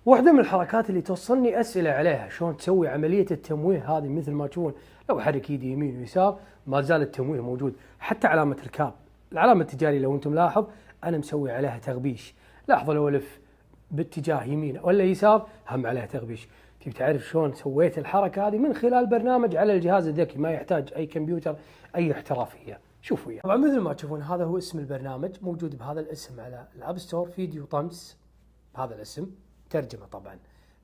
واحدة من الحركات اللي توصلني أسئلة عليها شلون تسوي عملية التمويه هذه، مثل ما تشوفون لو أحرك يدي يمين ويسار ما زال التمويه موجود. حتى علامة الكاب، العلامة التجارية لو أنتم لاحظ أنا مسوي عليها تغبيش. لاحظوا لو ألف باتجاه يمين ولا يسار هم عليها تغبيش. تبي تعرف شلون سويت الحركة هذه؟ من خلال برنامج على الجهاز الذكي، ما يحتاج أي كمبيوتر أي احترافية. شوفوا وياه. طبعا مثل ما تشوفون هذا هو اسم البرنامج، موجود بهذا الاسم على الاب ستور، فيديو طمس بهذا الاسم، ترجمة طبعا.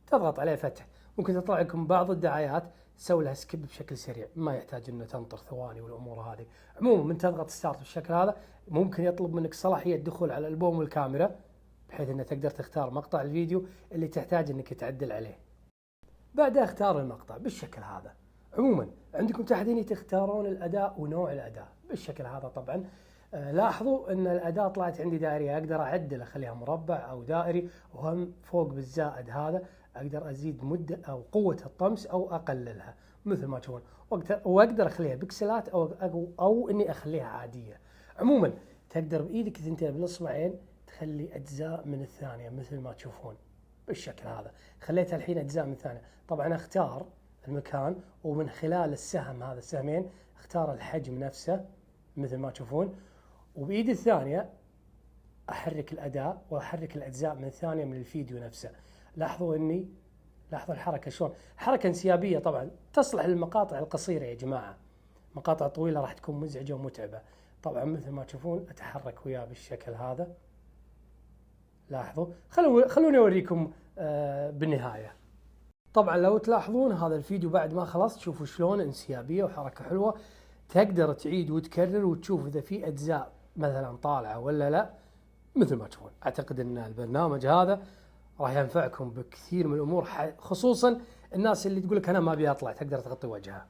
تضغط عليه فتح، ممكن تطلع لكم بعض الدعايات تسوي لها سكيب بشكل سريع، ما يحتاج انه تنطر ثواني والامور هذه. عموما من تضغط ستارت بالشكل هذا ممكن يطلب منك صلاحية الدخول على الالبوم والكاميرا، بحيث انك تقدر تختار مقطع الفيديو اللي تحتاج انك تعدل عليه. بعدها اختار المقطع بالشكل هذا. عموما عندكم تحت هنا تختارون الاداء ونوع الاداء بالشكل هذا. طبعا لاحظوا ان الاداة طلعت عندي دائرية، اقدر اعدل اخليها مربع او دائري، وهم فوق بالزائد هذا اقدر ازيد مدة او قوة الطمس او اقللها مثل ما تشوفون، واقدر اخليها بكسلات او اني اخليها عادية. عموما تقدر بايدك الثنتين بالاصبعين تخلي اجزاء من الثانية مثل ما تشوفون بالشكل هذا. خليتها الحين اجزاء من الثانية. طبعا اختار المكان، ومن خلال السهم هذا السهمين اختار الحجم نفسه مثل ما تشوفون، وبإيدي الثانية أحرك الأداء وأحرك الأجزاء من الثانية من الفيديو نفسه. لاحظوا الحركة شلون، حركة انسيابية طبعا تصلح للمقاطع القصيرة يا جماعة. مقاطع طويلة راح تكون مزعجة ومتعبة. طبعا مثل ما تشوفون أتحرك وياه بالشكل هذا. لاحظوا، خلوني أوريكم بالنهاية. طبعا لو تلاحظون هذا الفيديو بعد ما خلصت، شوفوا شلون انسيابية وحركة حلوة. تقدر تعيد وتكرر وتشوف إذا في أجزاء مثلا طالعة ولا لا مثل ما تشوفون. أعتقد أن البرنامج هذا راح ينفعكم بكثير من الأمور، خصوصا الناس اللي تقولك أنا ما أبي أطلع، تقدر تغطي وجهها.